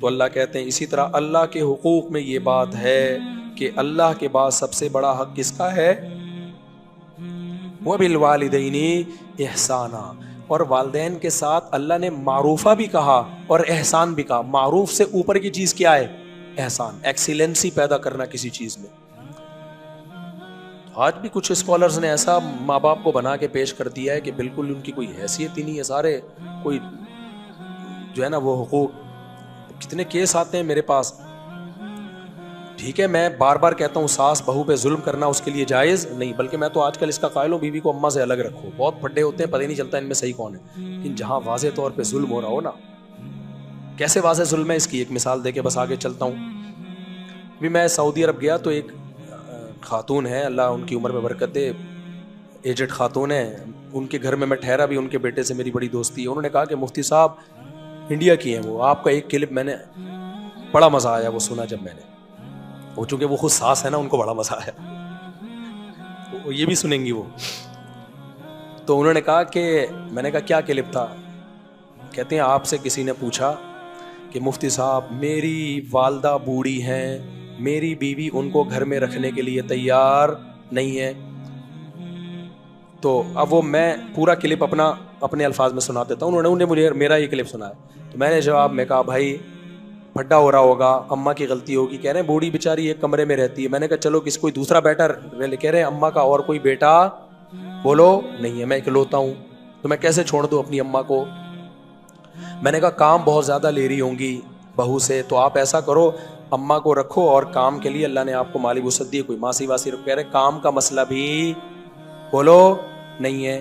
تو اللہ کہتے ہیں اسی طرح اللہ کے حقوق میں یہ بات ہے کہ اللہ کے بعد سب سے بڑا حق کس کا ہے؟ وَبِالْوَالِدَيْنِ إِحْسَانًا، اور والدین کے ساتھ اللہ نے معروفہ بھی کہا اور احسان بھی کہا۔ معروف سے اوپر کی چیز کیا ہے؟ احسان، ایکسیلنسی پیدا کرنا کسی چیز میں۔ آج بھی کچھ اسکالرز نے ایسا ماں باپ کو بنا کے پیش کر دیا ہے کہ بالکل ان کی کوئی حیثیت ہی نہیں ہے، سارے کوئی جو ہے نا وہ حقوق، کتنے کیس آتے ہیں میرے پاس۔ ٹھیک ہے، میں بار بار کہتا ہوں ساس بہو پہ ظلم کرنا اس کے لیے جائز نہیں، بلکہ میں تو آج کل اس کا قائل ہوں بیوی کو اماں سے الگ رکھو۔ بہت پھڈے ہوتے ہیں، پتہ ہی نہیں چلتا ان میں صحیح کون ہے، لیکن جہاں واضح طور پہ ظلم ہو رہا ہو نا، کیسے واضح ظلم ہے اس کی ایک مثال دے کے بس آگے چلتا ہوں۔ بھی میں سعودی عرب گیا تو ایک خاتون ہے، اللہ ان کی عمر میں برکت دے، ایجڈ خاتون ہے، ان کے گھر میں میں ٹھہرا بھی، ان کے بیٹے سے میری بڑی دوستی ہے۔ انہوں نے کہا کہ مفتی صاحب انڈیا کی ہیں وہ، آپ کا ایک کلپ میں نے بڑا مزہ آیا وہ سنا جب میں نے، وہ چونکہ وہ خود ساس ہے نا ان کو بڑا مزہ آیا، وہ یہ بھی سنیں گی وہ۔ تو انہوں نے کہا کہ میں نے کہا کیا کلپ تھا؟ کہتے ہیں آپ سے کسی نے پوچھا کہ مفتی صاحب میری والدہ بوڑھی ہیں، میری بیوی ان کو گھر میں رکھنے کے لیے تیار نہیں ہے، تو اب وہ میں پورا کلپ اپنے الفاظ میں سنا دیتا ہوں، انہوں نے مجھے میرا یہ کلپ سنایا۔ تو میں نے جواب میں کہا بھائی پھڈا ہو رہا ہوگا، اماں کی غلطی ہوگی۔ کہہ رہے ہیں بوڑھی بیچاری ایک کمرے میں رہتی ہے۔ میں نے کہا چلو کوئی دوسرا بیٹا، کہہ رہے ہیں اماں کا اور کوئی بیٹا بولو نہیں ہے، میں اکلوتا ہوں، تو میں کیسے چھوڑ دوں اپنی اماں کو؟ میں نے کہا کام بہت زیادہ لے رہی ہوں گی بہو سے، تو آپ ایسا کرو اماں کو رکھو، اور کام کے لیے اللہ نے آپ کو مالی وسعت دی ہے، کوئی ماسی واسی رکھ۔ کہہ رہے کام کا مسئلہ بھی بولو نہیں ہے،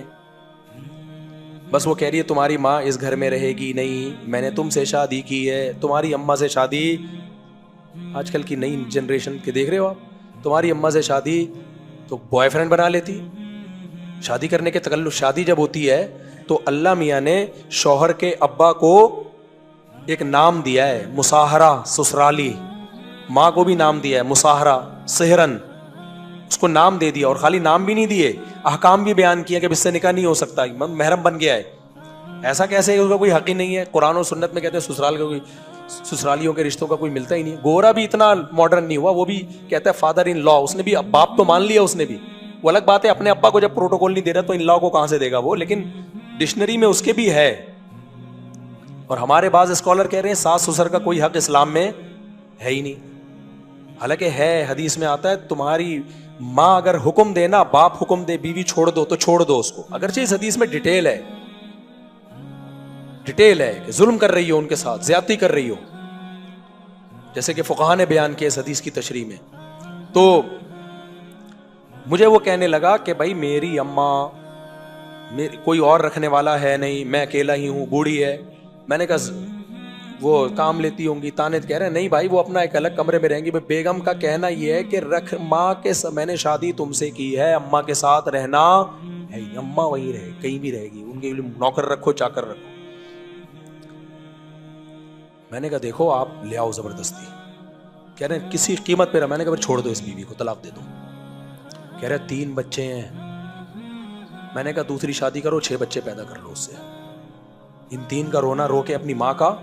بس وہ کہہ رہی ہے تمہاری ماں اس گھر میں رہے گی نہیں، میں نے تم سے شادی کی ہے، تمہاری اماں سے شادی، آج کل کی نئی جنریشن کے دیکھ رہے ہو آپ، تمہاری اماں سے شادی تو بوائے فرینڈ بنا لیتی۔ شادی کرنے کے تکلف، شادی جب ہوتی ہے تو اللہ میاں نے شوہر کے ابا کو ایک نام دیا ہے مساہرہ، سسرالی، ماں کو بھی نام دیا ہے مساہرہ، سہرن، اس کو نام دے دیا، اور خالی نام بھی نہیں دیے، احکام بھی بیان کیا کہ اس سے نکاح نہیں ہو سکتا، محرم بن گیا ہے۔ ایسا کیسے ہے؟ اس کا کوئی حق ہی نہیں ہے۔ قرآن و سنت میں کہتے ہیں سسرال کا کوئی، سسرالیوں کے رشتوں کا کوئی ملتا ہی نہیں۔ گورا بھی اتنا ماڈرن نہیں ہوا، وہ بھی کہتا ہے فادر ان لا، اس نے بھی باپ تو مان لیا اس نے بھی، وہ الگ بات ہے اپنے ابا کو جب پروٹوکول نہیں دے رہا تو ان لا کو کہاں سے دے گا وہ، لیکن ڈکشنری میں اس کے بھی ہے۔ اور ہمارے بعض اسکالر کہہ رہے ہیں ساس سسر کا کوئی حق اسلام میں ہے ہی نہیں، حالانکہ ہے، حدیث میں آتا ہے تمہاری ماں اگر حکم دے نا، باپ حکم دے بیوی چھوڑ دو تو چھوڑ دو اس کو، اگرچہ اس حدیث میں ڈیٹیل ہے کہ ظلم کر رہی ہو ان کے ساتھ، زیادتی کر رہی ہو، جیسے کہ فقہاء نے بیان کیا اس حدیث کی تشریح میں۔ تو مجھے وہ کہنے لگا کہ بھائی میری اماں، کوئی اور رکھنے والا ہے نہیں، میں اکیلا ہی ہوں، بوڑھی ہے۔ میں نے کہا وہ کام لیتی ہوں گی، تانے کہہ رہے ہیں نہیں بھائی وہ اپنا ایک الگ کمرے میں رہیں گی۔ بیگم کا کہنا یہ ہے کہ رکھ ماں کے، میں نے شادی تم سے کی ہے، اماں کے ساتھ رہنا ہے، اماں وہیں رہے، کہیں بھی رہے گی، ان کے لیے نوکر رکھو، چاکر رکھو۔ میں نے کہا دیکھو آپ لے آؤ زبردستی، کہہ رہے ہیں کسی قیمت پہ رہا۔ میں نے کہا پھر چھوڑ دو اس بیوی کو، طلاق دے دو۔ کہہ رہے 3 بچے ہیں۔ میں نے کہا دوسری شادی کرو، 6 بچے پیدا کر لو اس سے، ان 3 کا رونا رو کے اپنی ماں کا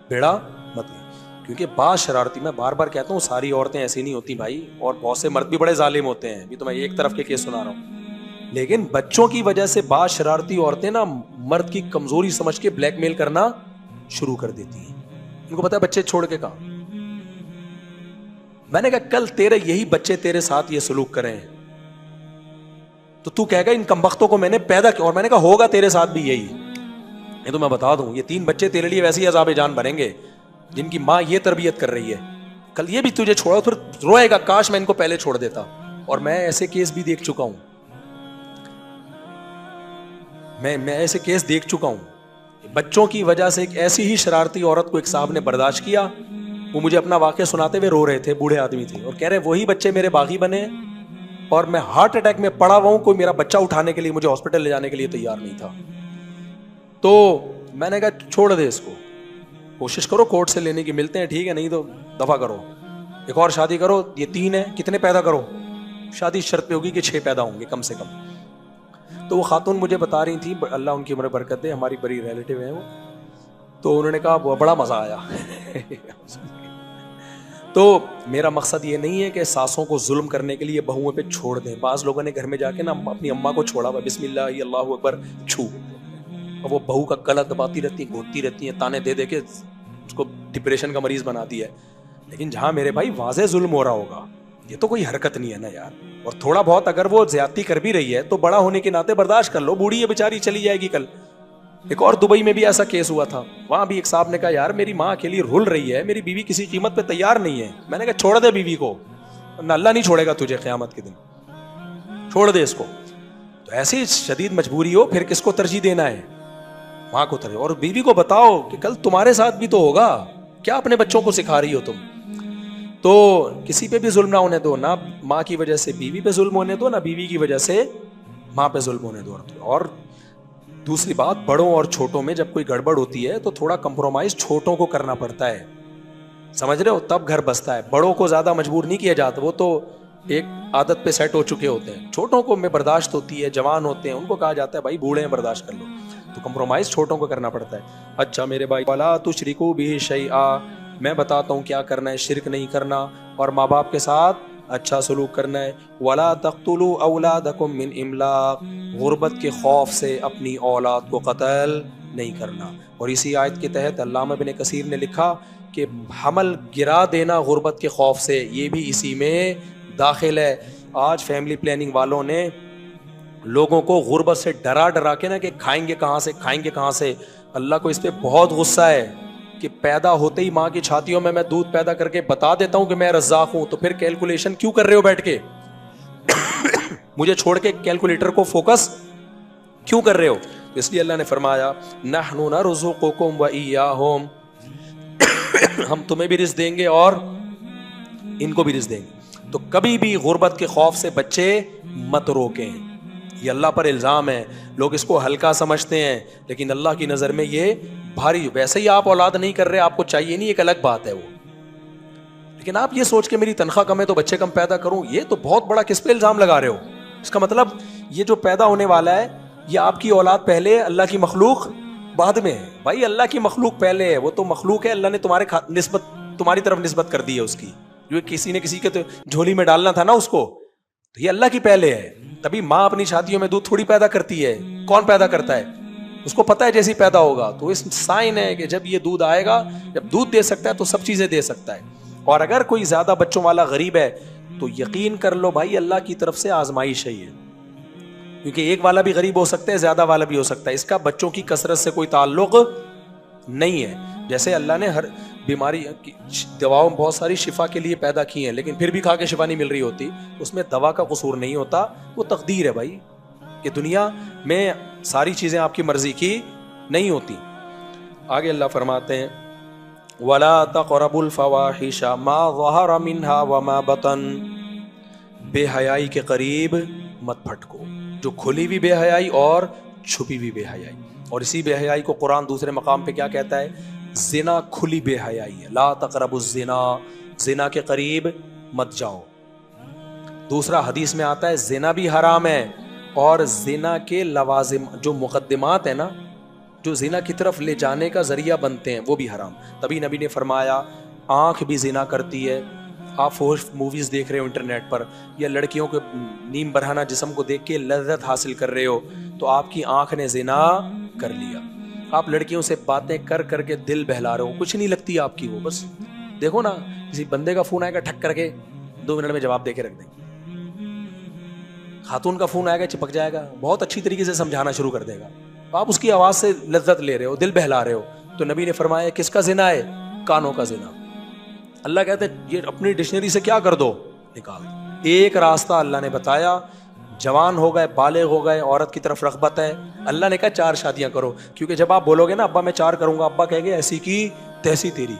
بیڑا مت لے۔ کیونکہ بعض شرارتی، میں بار بار کہتا ہوں ساری عورتیں ایسی نہیں ہوتی بھائی، اور بہت سے مرد بھی بڑے ظالم ہوتے ہیں، ابھی تو میں ایک طرف کے کیس سنا رہا ہوں، لیکن بچوں کی وجہ سے بعض شرارتی عورتیں نا مرد کی کمزوری سمجھ کے بلیک میل کرنا شروع کر دیتی ہیں، ان کو پتا ہے بچے چھوڑ کے کہاں۔ میں نے کہا کل تیرے یہی بچے تیرے ساتھ یہ سلوک کریں تو تو کہے گا ان کمبختوں کو میں نے پیدا کیا، اور میں نے کہا ہوگا تیرے ساتھ بھی یہی۔ یہ تو میں بتا دوں یہ 3 بچے تیرے لیے ویسی عذاب جان بنیں گے جن کی ماں یہ تربیت کر رہی ہے، کل یہ بھی تجھے چھوڑا پھر روئے گا کاش میں ان کو پہلے چھوڑ دیتا۔ اور میں ایسے کیس بھی دیکھ چکا ہوں، میں ایسے کیس دیکھ چکا ہوں، بچوں کی وجہ سے ایک ایسی ہی شرارتی عورت کو ایک صاحب نے برداشت کیا، وہ مجھے اپنا واقعہ سناتے ہوئے رو رہے تھے، بوڑھے آدمی تھے، اور کہہ رہے وہی بچے میرے باغی بنے اور میں ہارٹ اٹیک میں پڑا ہوا ہوں، کوئی میرا بچہ اٹھانے کے لیے مجھے ہاسپٹل لے جانے کے لیے تیار نہیں تھا۔ تو میں نے کہا چھوڑ دے اس کو، کوشش کرو کورٹ سے لینے کی، ملتے ہیں ٹھیک ہے، نہیں تو دفع کرو، ایک اور شادی کرو، یہ 3 ہیں، کتنے پیدا کرو، شادی شرط پہ ہوگی کہ 6 پیدا ہوں گے کم سے کم۔ تو وہ خاتون مجھے بتا رہی تھی، اللہ ان کی عمر برکت دے، ہماری بڑی ریلیٹیو ہیں وہ، تو انہوں نے کہا بڑا مزہ آیا. تو میرا مقصد یہ نہیں ہے کہ ساسوں کو ظلم کرنے کے لیے بہوؤں پہ چھوڑ دیں. بعض لوگوں نے گھر میں جا کے نا اپنی اماں کو چھوڑا ہوا, بسم اللہ اللہ اکبر چھو, اور وہ بہو کا گلا دباتی رہتی ہیں, گھونٹتی رہتی ہیں, تانے دے دے کے اس کو ڈپریشن کا مریض بنا دیا ہے. لیکن جہاں میرے بھائی واضح ظلم ہو رہا ہوگا, یہ تو کوئی حرکت نہیں ہے نا یار. اور تھوڑا بہت اگر وہ زیادتی کر بھی رہی ہے تو بڑا ہونے کے ناطے برداشت کر لو, بوڑھی ہے بیچاری, چلی جائے گی کل. ایک اور دبئی میں بھی ایسا کیس ہوا تھا, وہاں بھی ایک صاحب نے کہا یار میری ماں اکیلی رول رہی ہے, میری بیوی کسی قیمت پہ تیار نہیں ہے. میں نے کہا چھوڑ دے بیوی کو, نہ اللہ نہیں چھوڑے گا تجھے قیامت کے دن, چھوڑ دے اس کو. تو ایسی شدید مجبوری ہو پھر کس کو ترجیح دینا ہے؟ ماں کو ترجیح. اور بیوی کو بتاؤ کہ کل تمہارے ساتھ بھی تو ہوگا, کیا اپنے بچوں کو سکھا رہی ہو تم؟ تو کسی پہ بھی ظلم نہ ہونے دو, نہ ماں کی وجہ سے بیوی پہ ظلم ہونے دو, نہ بیوی کی وجہ سے ماں پہ ظلم ہونے دو. اور دوسری بات, بڑوں اور چھوٹوں میں جب کوئی گڑبڑ ہوتی ہے تو تھوڑا کمپرومائز چھوٹوں کو کرنا پڑتا ہے, سمجھ رہے ہو, تب گھر بستا ہے. بڑوں کو زیادہ مجبور نہیں کیا جاتا, وہ تو ایک عادت پہ سیٹ ہو چکے ہوتے ہیں. چھوٹوں کو میں برداشت ہوتی ہے, جوان ہوتے ہیں, ان کو کہا جاتا ہے بھائی بوڑھے ہیں برداشت کر لو. تو کمپرومائز چھوٹوں کو کرنا پڑتا ہے. اچھا میرے بھائی, وَلَا تُشْرِكُوا بِهِ شَيْئًا, میں بتاتا ہوں کیا کرنا ہے, شرک نہیں کرنا اور ماں باپ کے ساتھ اچھا سلوک کرنا ہے. وَلَا تَقْتُلُوا أَوْلَادَكُم مِّنْ إِمْلَاقٍ, غربت کے خوف سے اپنی اولاد کو قتل نہیں کرنا. اور اسی آیت کے تحت علامہ ابن کثیر نے لکھا کہ حمل گرا دینا غربت کے خوف سے, یہ بھی اسی میں داخل ہے. آج فیملی پلاننگ والوں نے لوگوں کو غربت سے ڈرا ڈرا کے نا کہ کھائیں گے کہاں سے, کھائیں گے کہاں سے. اللہ کو اس پہ بہت غصہ ہے کہ پیدا ہوتے ہی ماں کی چھاتیوں میں دودھ پیدا کر کے بتا دیتا ہوں کہ میں رزاق ہوں, تو پھر کیلکولیشن کیوں کر رہے ہو بیٹھ کے؟ مجھے چھوڑ کے کیلکولیٹر کو فوکس کیوں کر رہے ہو؟ اس لیے اللہ نے فرمایا نحن نرزقکم وإیاہم, ہم تمہیں بھی رزق دیں گے اور ان کو بھی رزق دیں گے. تو کبھی بھی غربت کے خوف سے بچے مت روکیں, یہ اللہ پر الزام ہے. لوگ اس کو ہلکا سمجھتے ہیں لیکن اللہ کی نظر میں یہ بھاری. ویسے ہی آپ اولاد نہیں کر رہے, آپ کو چاہیے نہیں, ایک الگ بات ہے وہ, لیکن آپ یہ سوچ کے میری تنخواہ کم ہے تو بچے کم پیدا کروں, یہ تو بہت بڑا کس پہ الزام لگا رہے ہو. اس کا مطلب یہ جو پیدا ہونے والا ہے یہ آپ کی اولاد پہلے, اللہ کی مخلوق بعد میں ہے. بھائی اللہ کی مخلوق پہلے ہے, وہ تو مخلوق ہے, اللہ نے تمہاری طرف نسبت کر دی ہے اس کی, جو کسی نے کسی کے تو جھولی میں ڈالنا تھا نا اس کو, تو یہ اللہ کی پہلے ہے. تبھی ماں اپنی شادیوں میں دودھ تھوڑی پیدا کرتی ہے, کون پیدا کرتا ہے؟ اس کو پتا ہے جیسی پیدا ہوگا. تو اس سائن ہے کہ جب یہ دودھ آئے گا, جب دودھ دے سکتا ہے تو سب چیزیں دے سکتا ہے. اور اگر کوئی زیادہ بچوں والا غریب ہے تو یقین کر لو بھائی اللہ کی طرف سے آزمائش ہے یہ, کیونکہ ایک والا بھی غریب ہو سکتا ہے, زیادہ والا بھی ہو سکتا ہے. اس کا بچوں کی کثرت سے کوئی تعلق نہیں ہے. جیسے اللہ نے ہر بیماری کی دواؤں بہت ساری شفا کے لیے پیدا کی ہیں, لیکن پھر بھی کھا کے شفا نہیں مل رہی ہوتی, اس میں دوا کا قصور نہیں ہوتا, وہ تقدیر ہے بھائی, کہ دنیا میں ساری چیزیں آپ کی مرضی کی نہیں ہوتی. آگے اللہ فرماتے ہیں وَلَا تَقْرَبُوا الْفَوَاحِشَ مَا ظَهَرَ مِنْهَا وَمَا بَطَنَ, بے حیائی کے قریب مت پھٹکو, جو کھلی بھی بے حیائی اور چھپی بھی بے حیائی. اور اسی بے حیائی کو قرآن دوسرے مقام پہ کیا کہتا ہے؟ زنا کھلی بے حیائی ہے. لا تقربوا الزنا, زنا کے قریب مت جاؤ. دوسرا حدیث میں آتا ہے زنا بھی حرام ہے, اور زنا کے لوازم جو مقدمات ہیں نا, جو زنا کی طرف لے جانے کا ذریعہ بنتے ہیں, وہ بھی حرام. تبھی نبی نے فرمایا آنکھ بھی زنا کرتی ہے. آپ فوش موویز دیکھ رہے ہو انٹرنیٹ پر, یا لڑکیوں کے نیم برہنہ جسم کو دیکھ کے لذت حاصل کر رہے ہو, تو آپ کی آنکھ نے زنا کر لیا. آپ لڑکیوں سے باتیں کر کر کے دل بہلا رہے ہو, کچھ نہیں لگتی آپ کی وہ, بس دیکھو نا کسی بندے کا فون آئے گا ٹھک کر کے 2 منٹ میں جواب دے کے رکھ دیں گے. خاتون کا فون آئے گا چپک جائے گا, بہت اچھی طریقے سے سمجھانا شروع کر دے گا, آپ اس کی آواز سے لذت لے رہے ہو, دل بہلا رہے ہو. تو نبی نے فرمایا کس کا زنا ہے؟ کانوں کا زنا. اللہ کہتے ہیں یہ اپنی ڈکشنری سے کیا کر دو, نکال دو. ایک راستہ اللہ نے بتایا, جوان ہو گئے, بالغ ہو گئے, عورت کی طرف رغبت ہے, اللہ نے کہا 4 شادیاں کرو. کیونکہ جب آپ بولو گے نا ابا میں 4 کروں گا, ابا کہیں گے ایسی کی تیسی تیری,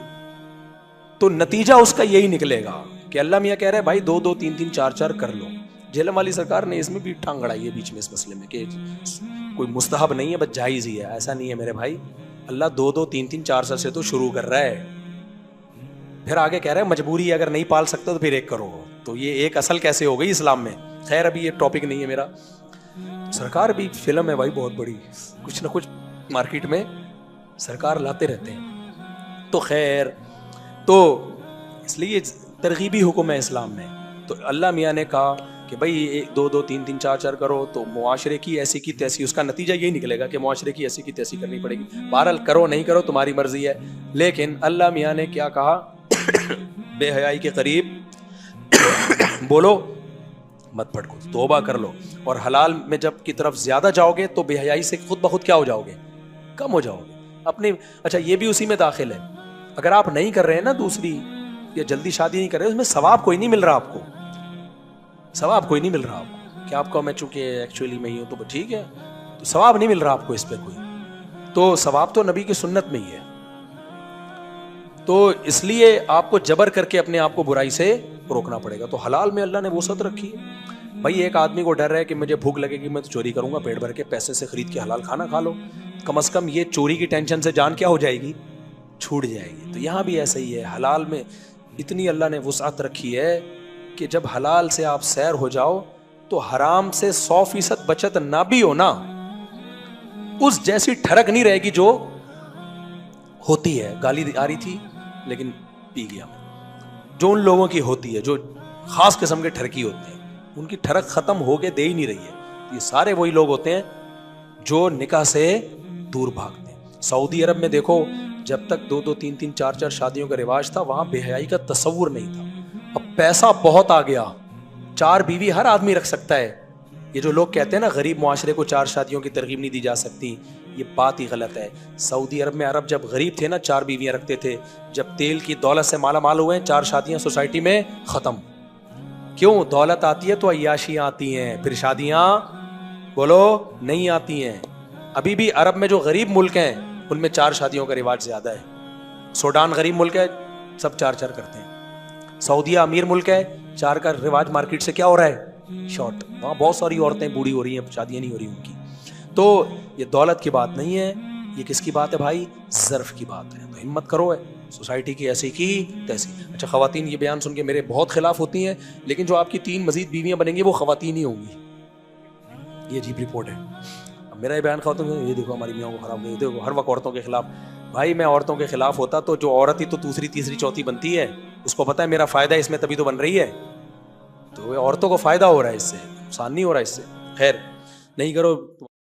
تو نتیجہ اس کا یہی نکلے گا کہ اللہ میاں کہہ رہے بھائی 2 2 3 3 4 4 کر لو. جہلم والی سرکار نے اس میں بھی ٹانگ اڑائی ہے بیچ میں اس مسئلے میں کہ کوئی مستحب نہیں ہے, بس جائز ہی ہے. ایسا نہیں ہے میرے بھائی, اللہ 2 2 3 3 4 سے تو شروع کر رہا ہے, پھر آگے کہہ رہے ہیں مجبوری ہے, اگر نہیں پال سکتے تو پھر 1 کرو. تو یہ ایک اصل کیسے ہو گئی اسلام میں؟ خیر ابھی یہ ٹاپک نہیں ہے میرا. سرکار بھی فلم ہے بھائی بہت بڑی, کچھ نہ کچھ مارکیٹ میں سرکار لاتے رہتے ہیں. تو خیر، تو اس لیے ترغیبی حکم ہے اسلام میں. تو اللہ میاں نے کہا کہ بھائی 2 2 3 3 4 4 کرو تو معاشرے کی ایسی کی تیسی، اس کا نتیجہ یہی نکلے گا کہ معاشرے کی ایسی کی تیسی کرنی پڑے گی. بہرحال کرو نہیں کرو تمہاری مرضی ہے. لیکن اللہ میاں نے کیا کہا؟ بے حیائی کے قریب بولو مت پھٹکو، توبہ کر لو. اور حلال میں جب کی طرف زیادہ جاؤ گے تو بے حیائی سے خود بخود کیا ہو جاؤ گے؟ کم ہو جاؤ گے اپنی. اچھا یہ بھی اسی میں داخل ہے. اگر آپ نہیں کر رہے ہیں نا دوسری، یا جلدی شادی نہیں کر رہے، اس میں ثواب کوئی نہیں مل رہا آپ کو. ثواب کوئی نہیں مل رہا آپ کو کہ آپ کو میں چونکہ ایکچولی میں ہی ہوں تو ٹھیک ہے، تو ثواب نہیں مل رہا آپ کو اس پہ کوئی. تو ثواب تو نبی کی سنت میں ہی ہے. تو اس لیے آپ کو جبر کر کے اپنے آپ کو برائی سے روکنا پڑے گا. تو حلال میں اللہ نے وسعت رکھی ہے. بھائی ایک آدمی کو ڈر ہے کہ مجھے بھوک لگے گی میں تو چوری کروں گا، پیٹ بھر کے پیسے سے خرید کے حلال کھانا کھا لو. کم از کم یہ چوری کی ٹینشن سے جان کیا ہو جائے گی؟ چھوٹ جائے گی. تو یہاں بھی ایسا ہی ہے. حلال میں اتنی اللہ نے وسعت رکھی ہے کہ جب حلال سے آپ سیر ہو جاؤ تو حرام سے 100% بچت نہ بھی ہو نا، اس جیسی ٹھڑک نہیں رہے گی جو ہوتی ہے. گالی آ رہی تھی لیکن پی گیا. جو ان لوگوں کی ہوتی ہے جو خاص قسم کے ٹھڑکی ہوتے ہیں، ان کی ٹھڑک ختم ہو کے دے ہی نہیں رہی ہے. یہ سارے وہی لوگ ہوتے ہیں جو نکاح سے دور بھاگتے ہیں. سعودی عرب میں دیکھو، جب تک 2 2 3 3 4 4 شادیوں کا رواج تھا وہاں بے حیائی کا تصور نہیں تھا. اب پیسہ بہت آ گیا، 4 بیوی ہر آدمی رکھ سکتا ہے. یہ جو لوگ کہتے ہیں نا غریب معاشرے کو 4 شادیوں کی ترغیب نہیں دی جا سکتی، یہ بات ہی غلط ہے. سعودی عرب میں عرب جب غریب تھے نا 4 بیویاں رکھتے تھے. جب تیل کی دولت سے مالا مال ہوئے ہیں 4 شادیاں سوسائٹی میں ختم. کیوں؟ دولت آتی ہے تو عیاشیاں آتی ہیں، پھر شادیاں بولو نہیں آتی ہیں. ابھی بھی عرب میں جو غریب ملک ہیں ان میں 4 شادیوں کا رواج زیادہ ہے. سوڈان غریب ملک ہے، سب 4 4 کرتے ہیں. سعودیہ امیر ملک ہے، 4 کا رواج مارکیٹ سے کیا ہو رہا ہے؟ شارٹ. وہاں بہت ساری عورتیں بوڑھی ہو رہی ہیں، شادیاں نہیں ہو رہی ان کی. تو یہ دولت کی بات نہیں ہے، یہ کس کی بات ہے بھائی؟ ظرف کی بات ہے. تو ہمت کرو ہے سوسائٹی کی ایسی کی تیسی. اچھا خواتین یہ بیان سن کے میرے بہت خلاف ہوتی ہیں، لیکن جو آپ کی 3 مزید بیویاں بنیں گی وہ خواتین ہی ہوں گی. یہ عجیب رپورٹ ہے. اب میرا یہ بیان خواتین یہ دیکھو ہماری میاں کو خراب نہیں، دیکھو ہر وقت عورتوں کے خلاف. بھائی میں عورتوں کے خلاف ہوتا تو جو عورت ہی تو دوسری تیسری چوتھی بنتی ہے، اس کو پتا ہے میرا فائدہ ہے اس میں تبھی تو بن رہی ہے. تو عورتوں کو فائدہ ہو رہا ہے اس سے، نقصان نہیں ہو رہا ہے اس سے. خیر نہیں کرو.